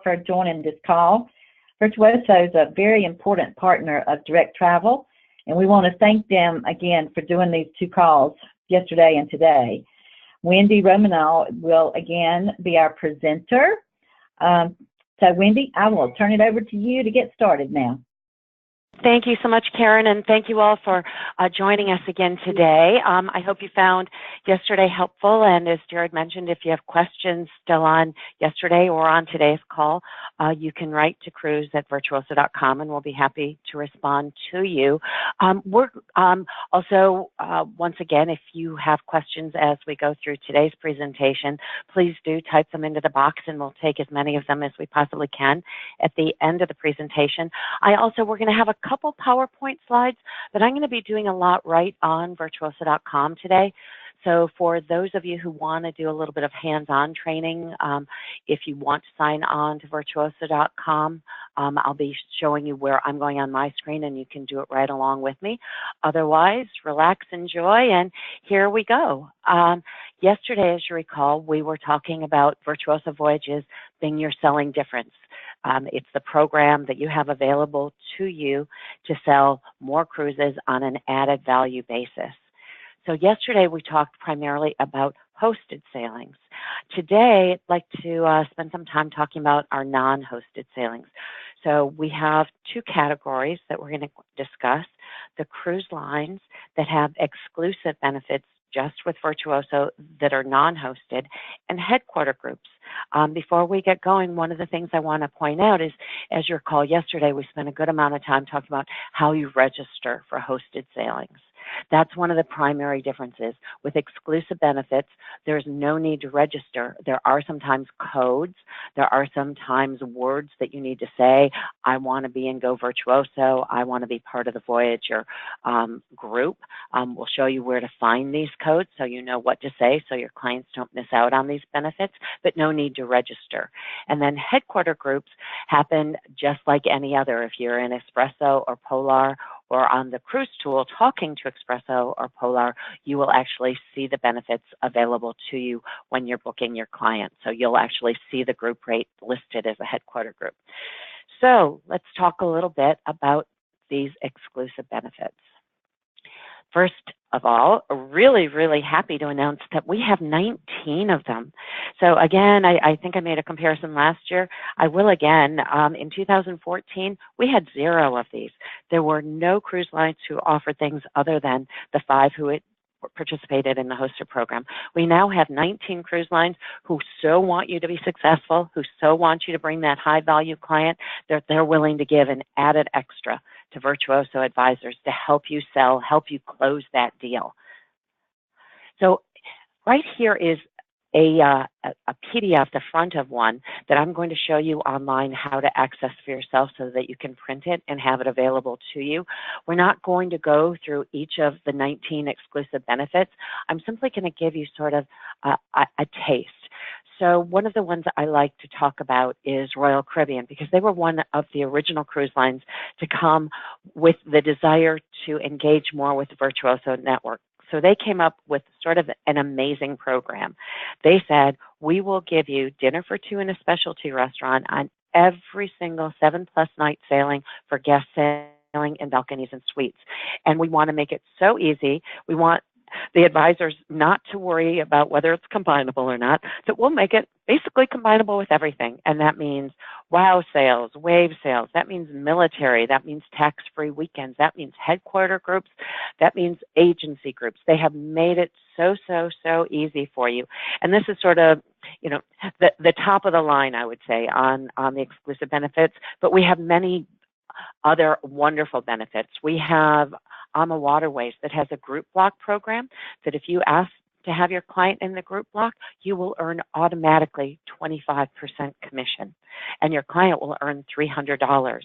for joining this call. Virtuoso is a very important partner of Direct Travel, and we want to thank them again for doing these two calls yesterday and today. Wendy Romanow will again be our presenter. So Wendy, I will turn it over to you to get started now. Thank you so much, Karen, and thank you all for joining us again today. I hope you found yesterday helpful, and as Jared mentioned, if you have questions still on yesterday or on today's call, you can write to cruise@virtuoso.com, and we'll be happy to respond to you. Also, once again, if you have questions as we go through today's presentation, please do type them into the box, and we'll take as many of them as we possibly can at the end of the presentation. We're going to have a couple PowerPoint slides, but I'm going to be doing a lot right on Virtuoso.com today. So for those of you who want to do a little bit of hands-on training, if you want to sign on to Virtuoso.com, I'll be showing you where I'm going on my screen, and you can do it right along with me. Otherwise, relax, enjoy, and here we go. Yesterday, as you recall, we were talking about Virtuoso Voyages being your selling difference. It's the program that you have available to you to sell more cruises on an added value basis. So yesterday we talked primarily about hosted sailings. Today I'd like to spend some time talking about our non-hosted sailings. So we have two categories that we're going to discuss: the cruise lines that have exclusive benefits just with Virtuoso that are non-hosted, and headquarter groups. Before we get going, one of the things I want to point out is, as you recall, yesterday we spent a good amount of time talking about how you register for hosted sailings. That's one of the primary differences. With exclusive benefits, there's no need to register. There are sometimes codes. There are sometimes words that you need to say. I want to be in Go Virtuoso. I want to be part of the Voyager group. We'll show you where to find these codes so you know what to say so your clients don't miss out on these benefits, but no need to register. And then headquarter groups happen just like any other. If you're in Espresso or Polar or on the cruise tool talking to Espresso or Polar, you will actually see the benefits available to you when you're booking your client. So you'll actually see the group rate listed as a headquarter group. So let's talk a little bit about these exclusive benefits. First of all, really, really happy to announce that we have 19 of them. So again, I think I made a comparison last year. I will again. In 2014, we had 0 of these. There were no cruise lines who offered things other than the 5 who had participated in the hosted program. We now have 19 cruise lines who so want you to be successful, who so want you to bring that high value client that they're willing to give an added extra to Virtuoso advisors to help you sell, help you close that deal. So right here is a PDF, the front of one, that I'm going to show you online how to access for yourself so that you can print it and have it available to you. We're not going to go through each of the 19 exclusive benefits. I'm simply going to give you sort of a taste. So one of the ones I like to talk about is Royal Caribbean, because they were one of the original cruise lines to come with the desire to engage more with the Virtuoso network. So they came up with sort of an amazing program. They said, we will give you dinner for 2 in a specialty restaurant on every single 7+ night sailing for guest sailing in balconies and suites. And we want to make it so easy. We want the advisors not to worry about whether it's combinable or not, that we'll make it basically combinable with everything. And that means wow sales, wave sales, that means military, that means tax-free weekends, that means headquarter groups, that means agency groups. They have made it so easy for you. And this is sort of, you know, the top of the line, I would say, on the exclusive benefits, but we have many other wonderful benefits. We have AMA Waterways that has a group block program that if you ask to have your client in the group block, you will earn automatically 25% commission, and your client will earn $300.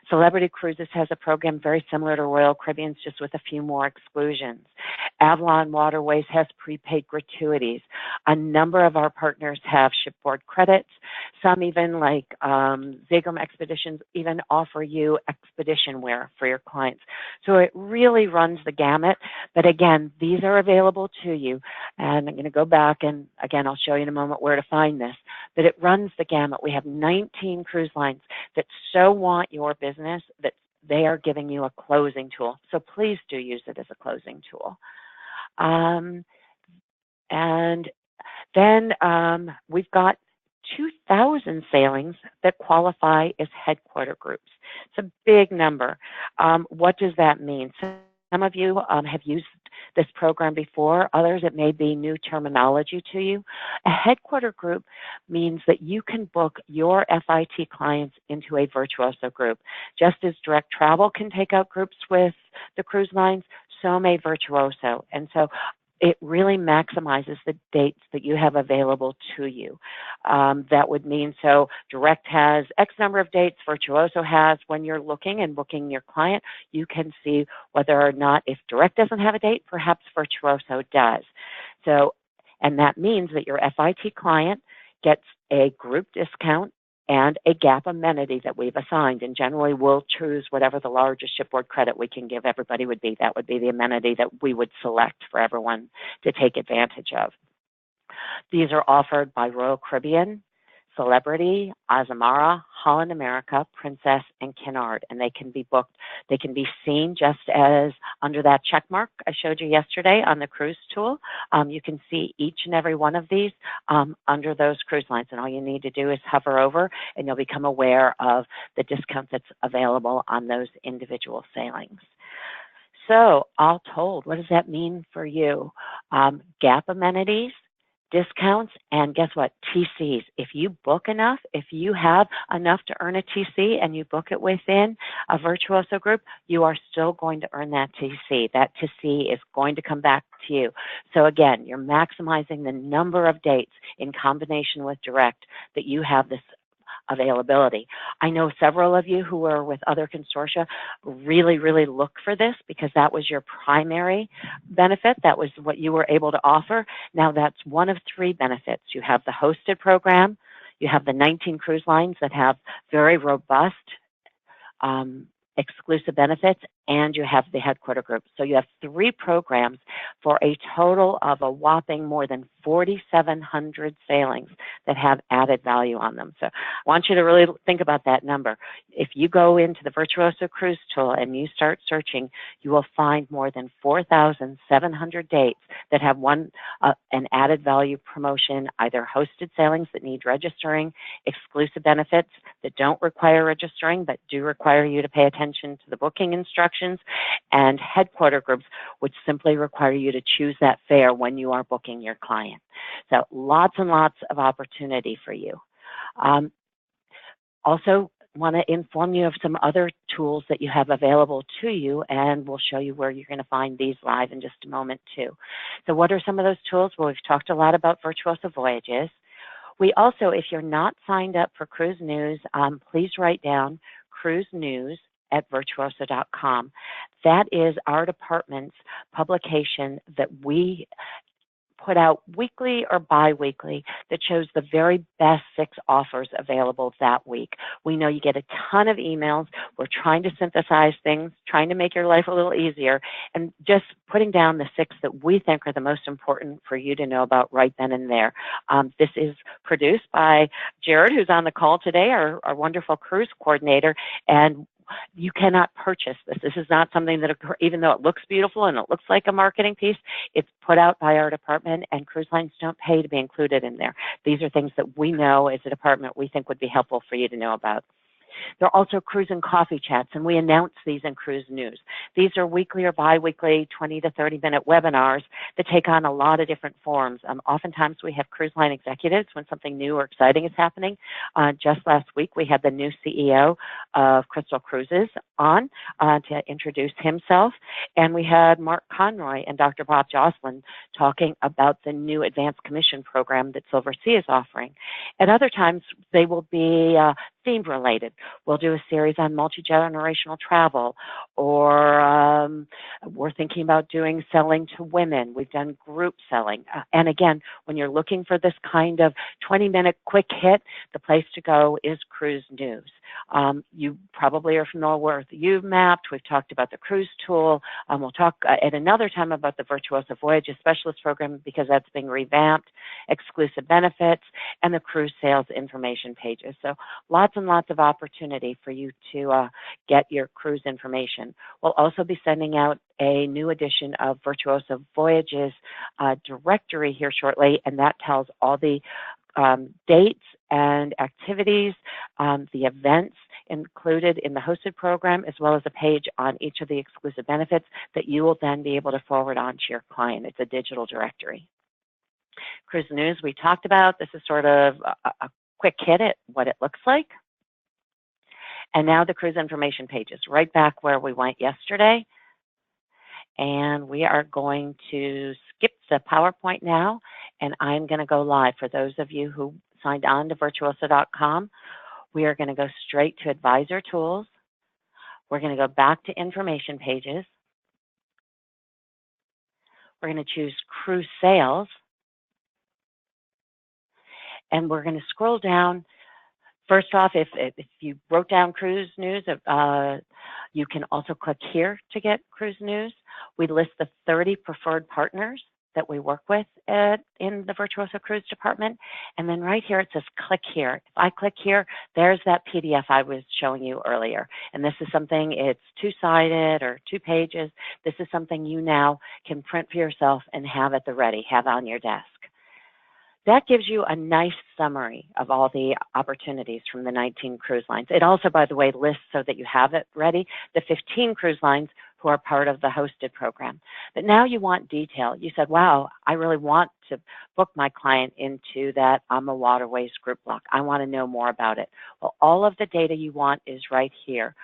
Celebrity Cruises has a program very similar to Royal Caribbean's, just with a few more exclusions. Avalon Waterways has prepaid gratuities. A number of our partners have shipboard credits. Some even, like Zagum Expeditions, even offer you expedition wear for your clients. So it really runs the gamut. But again, these are available to you. And I'm going to go back, and again, I'll show you in a moment where to find this, but it runs the gamut. We have 19 cruise lines that so want your business that they are giving you a closing tool. So please do use it as a closing tool. And then we've got 2,000 sailings that qualify as headquarter groups. It's a big number. What does that mean? Some of you have used this program before. Others, it may be new terminology to you. A headquarter group means that you can book your FIT clients into a Virtuoso group. Just as direct travel can take out groups with the cruise lines, so may Virtuoso. And so it really maximizes the dates that you have available to you. That would mean, so Direct has X number of dates, Virtuoso has, when you're looking and booking your client, you can see whether or not, if Direct doesn't have a date, perhaps Virtuoso does. So, and that means that your FIT client gets a group discount and a gap amenity that we've assigned. And generally, we'll choose whatever the largest shipboard credit we can give everybody would be. That would be the amenity that we would select for everyone to take advantage of. These are offered by Royal Caribbean, Celebrity, Azamara, Holland America, Princess, and Cunard, and they can be booked. They can be seen just as under that check mark I showed you yesterday on the cruise tool. You can see each and every one of these under those cruise lines, and all you need to do is hover over, and you'll become aware of the discount that's available on those individual sailings. So, all told, what does that mean for you? Gap amenities, discounts, and guess what? TCs. If you book enough, if you have enough to earn a TC and you book it within a Virtuoso group, you are still going to earn that TC. That TC is going to come back to you. So again, you're maximizing the number of dates in combination with Direct that you have this availability. I know several of you who are with other consortia really, really look for this because that was your primary benefit. That was what you were able to offer. Now that's one of three benefits. You have the hosted program, you have the 19 cruise lines that have very robust exclusive benefits, and you have the headquarter group. So you have three programs for a total of a whopping more than 4,700 sailings that have added value on them. So I want you to really think about that number. If you go into the Virtuoso Cruise tool and you start searching, you will find more than 4,700 dates that have an added value promotion, either hosted sailings that need registering, exclusive benefits that don't require registering but do require you to pay attention to the booking instructions, and headquarter groups, which simply require you to choose that fare when you are booking your client. So lots and lots of opportunity for you. Also want to inform you of some other tools that you have available to you, and we'll show you where you're going to find these live in just a moment too. So what are some of those tools? Well, we've talked a lot about Virtuoso Voyages. We also, if you're not signed up for Cruise News, please write down Cruise News at virtuoso.com. That is our department's publication that we put out weekly or bi-weekly that shows the very best 6 offers available that week. We know you get a ton of emails. We're trying to synthesize things, trying to make your life a little easier, and just putting down the 6 that we think are the most important for you to know about right then and there. This is produced by Jared, who's on the call today, our wonderful cruise coordinator, and you cannot purchase this. This is not something that, even though it looks beautiful and it looks like a marketing piece, it's put out by our department, and cruise lines don't pay to be included in there. These are things that we know as a department we think would be helpful for you to know about. There are also cruise and coffee chats, and we announce these in Cruise News. These are weekly or bi-weekly 20 to 30-minute webinars that take on a lot of different forms. Oftentimes we have cruise line executives when something new or exciting is happening. Just last week we had the new CEO of Crystal Cruises on to introduce himself, and we had Mark Conroy and Dr. Bob Jocelyn talking about the new advanced commission program that Silver Sea is offering. At other times they will be theme related. We'll do a series on multi-generational travel, or we're thinking about doing selling to women. We've done group selling. And again, when you're looking for this kind of 20-minute quick hit, the place to go is Cruise News. You probably are familiar with You've Mapped. We've talked about the cruise tool. We'll talk at another time about the Virtuoso Voyages Specialist Program because that's being revamped, exclusive benefits, and the cruise sales information pages. So lots and lots of opportunity for you to get your cruise information. We'll also be sending out a new edition of Virtuoso Voyages directory here shortly, and that tells all the dates and activities, the events included in the hosted program, as well as a page on each of the exclusive benefits that you will then be able to forward on to your client. It's a digital directory. Cruise news we talked about. This is sort of a quick hit at what it looks like. And now the cruise information pages, right back where we went yesterday. And we are going to skip the PowerPoint now, and I'm going to go live. For those of you who signed on to virtuoso.com, we are going to go straight to Advisor Tools. We're going to go back to Information Pages. We're going to choose Cruise Sales. And we're going to scroll down. First off, if you wrote down cruise news, you can also click here to get cruise news. We list the 30 preferred partners that we work with in the Virtuoso Cruise Department. And then right here, it says click here. If I click here, there's that PDF I was showing you earlier. And this is something, it's two-sided or 2 pages. This is something you now can print for yourself and have at the ready, have on your desk. That gives you a nice summary of all the opportunities from the 19 cruise lines. It also, by the way, lists, so that you have it ready, the 15 cruise lines who are part of the hosted program. But now you want detail. You said, wow, I really want to book my client into that AMA Waterways group block. I want to know more about it. Well, all of the data you want is right here.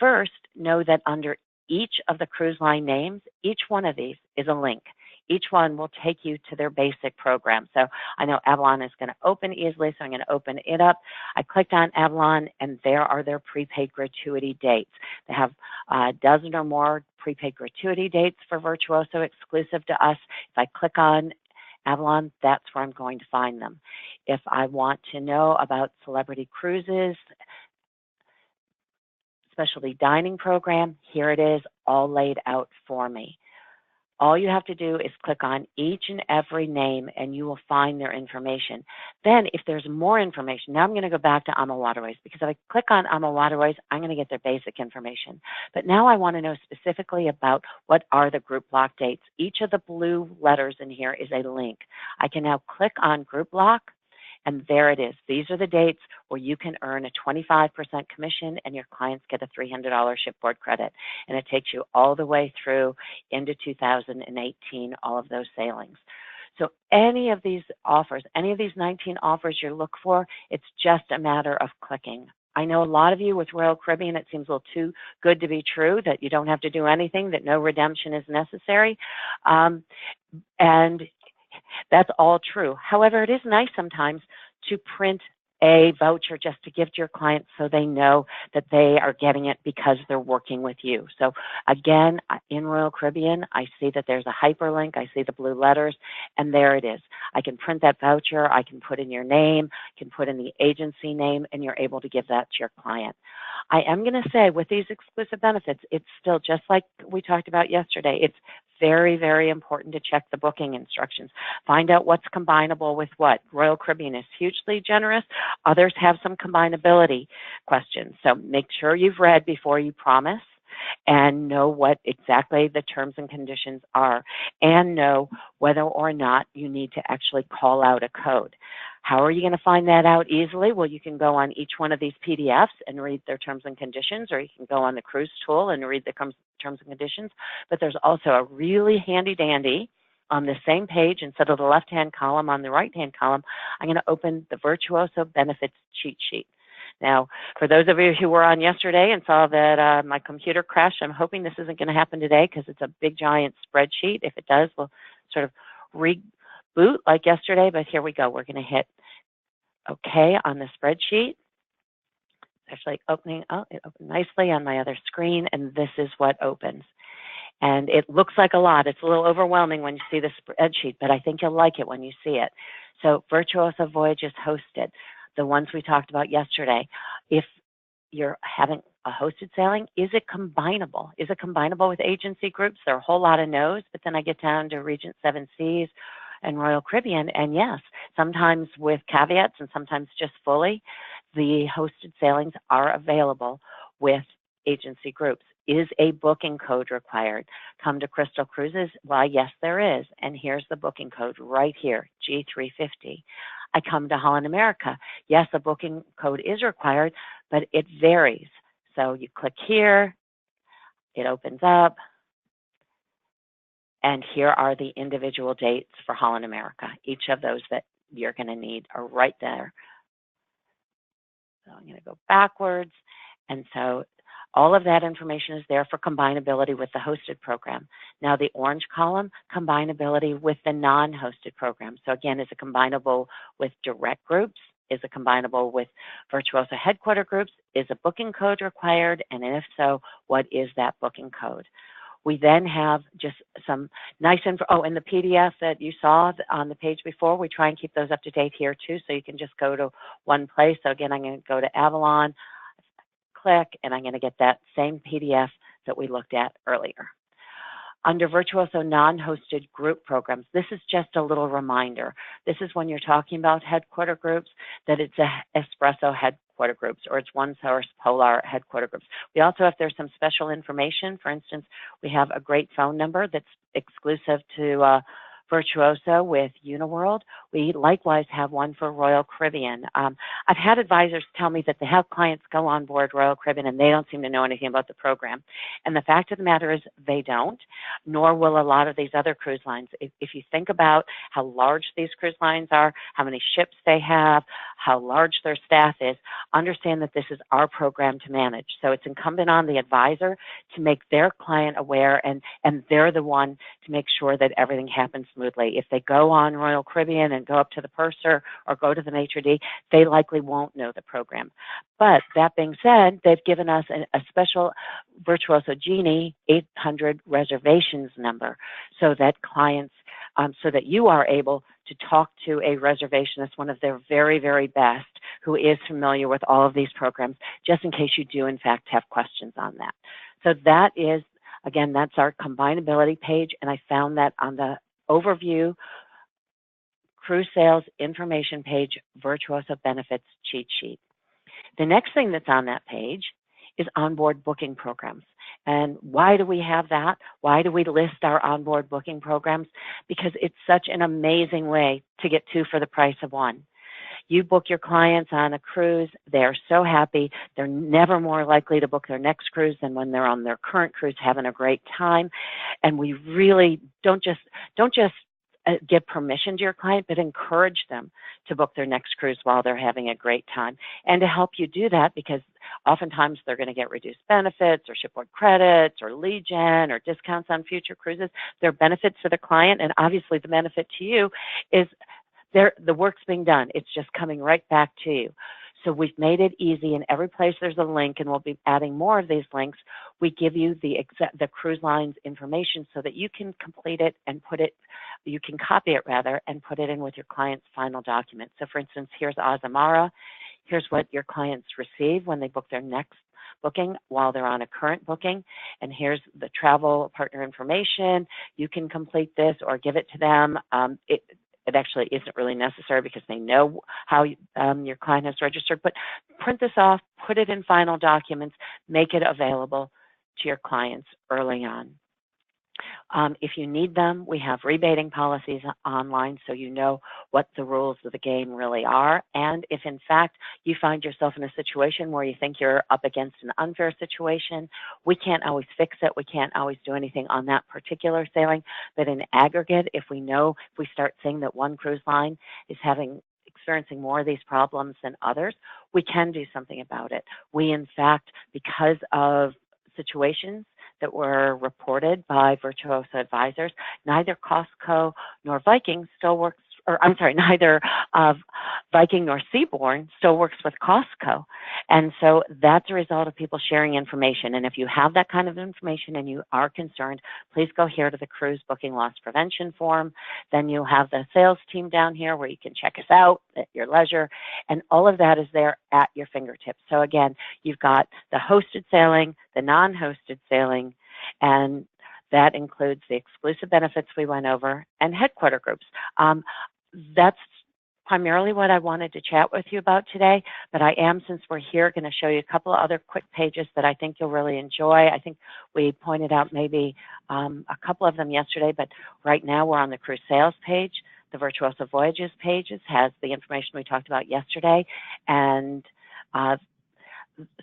First, know that under each of the cruise line names, each one of these is a link. Each one will take you to their basic program. So I know Avalon is going to open easily, so I'm going to open it up. I clicked on Avalon, and there are their prepaid gratuity dates. They have a dozen or more prepaid gratuity dates for Virtuoso exclusive to us. If I click on Avalon, that's where I'm going to find them. If I want to know about Celebrity Cruises, specialty dining program, here it is, all laid out for me. All you have to do is click on each and every name, and you will find their information. Then if there's more information, now I'm going to go back to AMA Waterways, because if I click on AMA Waterways, I'm going to get their basic information. But now I want to know specifically about what are the group block dates. Each of the blue letters in here is a link. I can now click on group block, and there it is. These are the dates where you can earn a 25% commission and your clients get a $300 shipboard credit. And it takes you all the way through into 2018, all of those sailings. So any of these offers, any of these 19 offers you look for, it's just a matter of clicking. I know a lot of you with Royal Caribbean, it seems a little too good to be true, that you don't have to do anything, that no redemption is necessary. And that's all true. However, it is nice sometimes to print a voucher just to give to your clients so they know that they are getting it because they're working with you. So again, in Royal Caribbean, I see that there's a hyperlink. I see the blue letters, and there it is. I can print that voucher. I can put in your name, I can put in the agency name, and you're able to give that to your client. I am going to say with these exclusive benefits, it's still just like we talked about yesterday. It's very, very important to check the booking instructions. Find out what's combinable with what. Royal Caribbean is hugely generous. Others have some combinability questions. So make sure you've read before you promise and know what exactly the terms and conditions are, and know whether or not you need to actually call out a code. How are you going to find that out easily? Well, you can go on each one of these PDFs and read their terms and conditions, or you can go on the cruise tool and read the terms and conditions. But there's also a really handy dandy on the same page. Instead of the left-hand column, on the right-hand column, I'm going to open the Virtuoso Benefits Cheat Sheet. Now, for those of you who were on yesterday and saw that my computer crashed, I'm hoping this isn't going to happen today because it's a big, giant spreadsheet. If it does, we'll sort of reboot like yesterday, but here we go. We're going to hit OK on the spreadsheet. It's actually opening. Oh, it opened nicely on my other screen, and this is what opens. And it looks like a lot. It's a little overwhelming when you see the spreadsheet, but I think you'll like it when you see it. So Virtuoso Voyages hosted, the ones we talked about yesterday. If you're having a hosted sailing, is it combinable? Is it combinable with agency groups? There are a whole lot of no's, but then I get down to Regent Seven Seas and Royal Caribbean, and yes, sometimes with caveats and sometimes just fully, the hosted sailings are available with agency groups. Is a booking code required? Come to Crystal Cruises? Why, yes, there is. And here's the booking code right here, G350. I come to Holland America. Yes, a booking code is required, but it varies. So you click here, it opens up, and here are the individual dates for Holland America. Each of those that you're going to need are right there. So I'm going to go backwards. And so all of that information is there for combinability with the hosted program. Now the orange column, combinability with the non-hosted program. So again, is it combinable with direct groups? Is it combinable with Virtuoso headquarter groups? Is a booking code required? And if so, what is that booking code? We then have just some nice info. Oh, and the PDF that you saw on the page before, we try and keep those up to date here too, so you can just go to one place. So again, I'm going to go to Avalon, click, and I'm going to get that same PDF that we looked at earlier. Under Virtuoso non-hosted group programs, this is just a little reminder. This is when you're talking about headquarter groups, that it's a espresso headquarter groups, or it's One Source Polar headquarter groups. We also, if there's some special information, for instance, we have a great phone number that's exclusive to Virtuoso with Uniworld. We likewise have one for Royal Caribbean. I've had advisors tell me that they have clients go on board Royal Caribbean and they don't seem to know anything about the program. And the fact of the matter is they don't, nor will a lot of these other cruise lines. If you think about how large these cruise lines are, how many ships they have, how large their staff is, understand that this is our program to manage. So it's incumbent on the advisor to make their client aware, and they're the one to make sure that everything happens smoothly. If they go on Royal Caribbean and go up to the purser or go to the maitre d', they likely won't know the program. But that being said, they've given us a special Virtuoso Genie 800 reservations number so that clients, so that you are able to talk to a reservationist, one of their very, very best, who is familiar with all of these programs, just in case you do in fact have questions on that. So that is, again, that's our combinability page, and I found that on the overview cruise sales information page, Virtuoso benefits cheat sheet. The next thing that's on that page is onboard booking programs. And why do we have that? Why do we list our onboard booking programs? Because it's such an amazing way to get two for the price of one. You book your clients on a cruise, they're so happy, they're never more likely to book their next cruise than when they're on their current cruise having a great time. And we really don't just give permission to your client, but encourage them to book their next cruise while they're having a great time. And to help you do that, because oftentimes they're going to get reduced benefits or shipboard credits or lead gen or discounts on future cruises. There are benefits for the client, and obviously the benefit to you is the work's being done. It's just coming right back to you. So we've made it easy. In every place there's a link, and we'll be adding more of these links. We give you the cruise line's information so that you can complete it and put it, you can copy it rather, and put it in with your client's final document. So for instance, here's Azamara. Here's what your clients receive when they book their next booking while they're on a current booking. And here's the travel partner information. You can complete this or give it to them. It actually isn't really necessary because they know how your client has registered, but print this off, put it in final documents, make it available to your clients early on. If you need them, we have rebating policies online so you know what the rules of the game really are. And if in fact you find yourself in a situation where you think you're up against an unfair situation, we can't always fix it. We can't always do anything on that particular sailing. But in aggregate, if we start seeing that one cruise line is experiencing more of these problems than others, we can do something about it. We, in fact, because of situations that were reported by Virtuoso advisors, neither Costco nor Viking still works or I'm sorry, neither Viking nor Seabourn still works with Costco. And so that's a result of people sharing information. And if you have that kind of information and you are concerned, please go here to the cruise booking loss prevention form. Then you'll have the sales team down here where you can check us out at your leisure. And all of that is there at your fingertips. So again, you've got the hosted sailing, the non-hosted sailing, and that includes the exclusive benefits we went over and headquarter groups. That's primarily what I wanted to chat with you about today, but I am, since we're here, going to show you a couple of other quick pages that I think you'll really enjoy. I think we pointed out maybe a couple of them yesterday, but right now we're on the cruise sales page. The Virtuoso Voyages pages has the information we talked about yesterday, and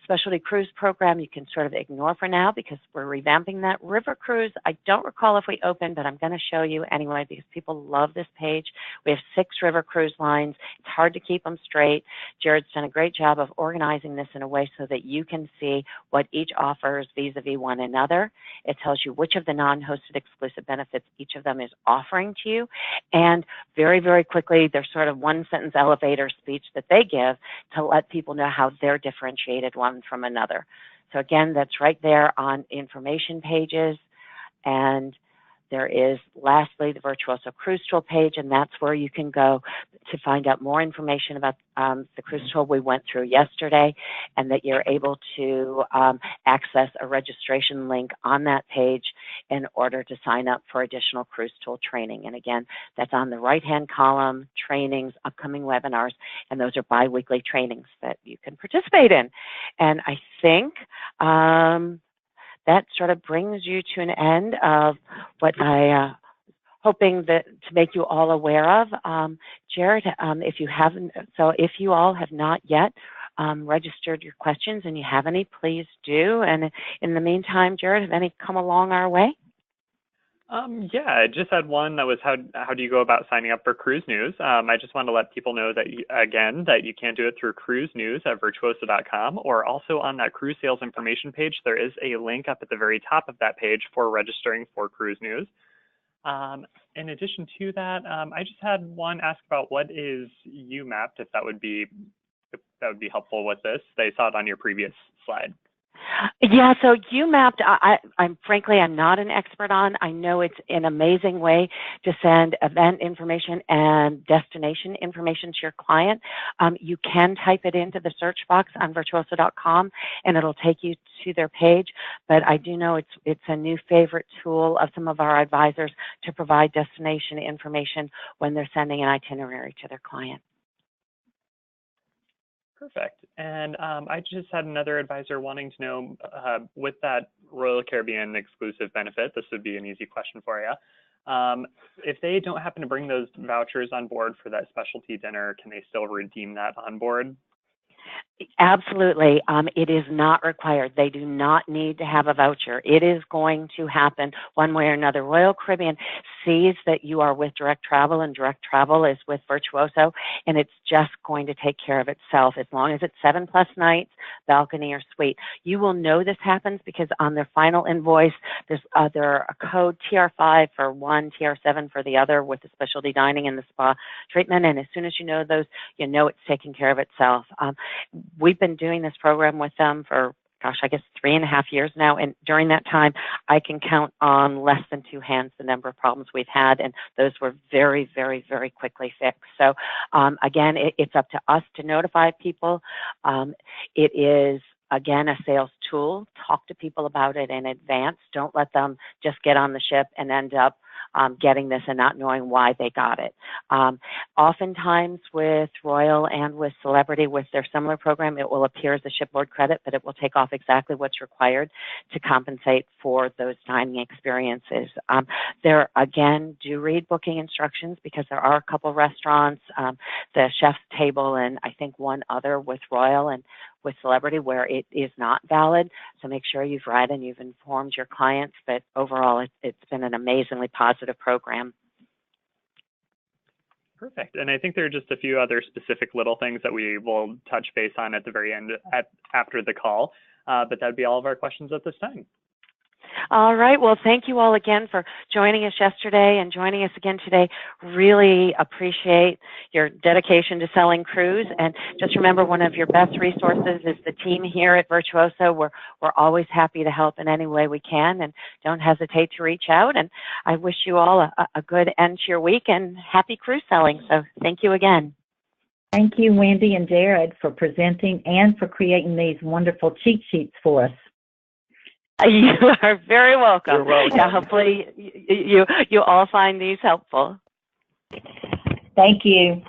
specialty cruise program you can sort of ignore for now because we're revamping that. River cruise, I don't recall if we opened, but I'm going to show you anyway because people love this page. We have 6 river cruise lines. It's hard to keep them straight. Jared's done a great job of organizing this in a way so that you can see what each offers vis-a-vis one another. It tells you which of the non-hosted exclusive benefits each of them is offering to you. And very, very quickly, there's sort of one-sentence elevator speech that they give to let people know how they're differentiated one from another. So again, that's right there on information pages. And there is, lastly, the Virtuoso Cruise Tool page, and that's where you can go to find out more information about the cruise tool we went through yesterday, and that you're able to access a registration link on that page in order to sign up for additional cruise tool training. And again, that's on the right-hand column, trainings, upcoming webinars, and those are bi-weekly trainings that you can participate in. And I think that sort of brings you to an end of what I hoping that to make you all aware of. Jared, if you haven't, so if you all have not yet registered your questions and you have any, please do. And in the meantime, Jared, have any come along our way? Yeah, I just had one that was how do you go about signing up for Cruise News? I just wanted to let people know that, that you can do it through Cruise News at virtuoso.com, or also on that cruise sales information page, there is a link up at the very top of that page for registering for Cruise News. In addition to that, I just had one ask about what is UMAP, if that would be helpful with this. They saw it on your previous slide. Yeah, so UMAP, I'm frankly, I'm not an expert on. I know it's an amazing way to send event information and destination information to your client. You can type it into the search box on virtuoso.com and it'll take you to their page. But I do know it's a new favorite tool of some of our advisors to provide destination information when they're sending an itinerary to their client. Perfect. And I just had another advisor wanting to know, with that Royal Caribbean exclusive benefit, this would be an easy question for you. If they don't happen to bring those vouchers on board for that specialty dinner, can they still redeem that on board? Absolutely. It is not required. They do not need to have a voucher. It is going to happen one way or another. Royal Caribbean sees that you are with Direct Travel and Direct Travel is with Virtuoso, and it's just going to take care of itself as long as it's 7+ nights, balcony or suite. You will know this happens because on their final invoice, there's a code TR5 for one, TR7 for the other with the specialty dining and the spa treatment. And as soon as you know those, you know it's taking care of itself. We've been doing this program with them for, gosh, I guess 3.5 years now. And during that time, I can count on less than 2 hands the number of problems we've had. And those were very, very, very quickly fixed. So again, it's up to us to notify people. It is, again, a sales tool. Talk to people about it in advance. Don't let them just get on the ship and end up getting this and not knowing why they got it. Oftentimes with Royal and with Celebrity, with their similar program, it will appear as a shipboard credit, but it will take off exactly what's required to compensate for those dining experiences. There, again, do read booking instructions because there are a couple restaurants, the Chef's Table and I think one other with Royal and with Celebrity where it is not valid. So make sure you've read and you've informed your clients, but overall it's been an amazingly positive program. Perfect. And I think there are just a few other specific little things that we will touch base on at the very end after the call, but that'd be all of our questions at this time. All right. Well, thank you all again for joining us yesterday and joining us again today. Really appreciate your dedication to selling cruise. And just remember, one of your best resources is the team here at Virtuoso. We're always happy to help in any way we can, and don't hesitate to reach out. And I wish you all a good end to your week and happy cruise selling. So thank you again. Thank you, Wendy and Jared, for presenting and for creating these wonderful cheat sheets for us. You are very welcome. You're welcome. Yeah, hopefully you all find these helpful. Thank you.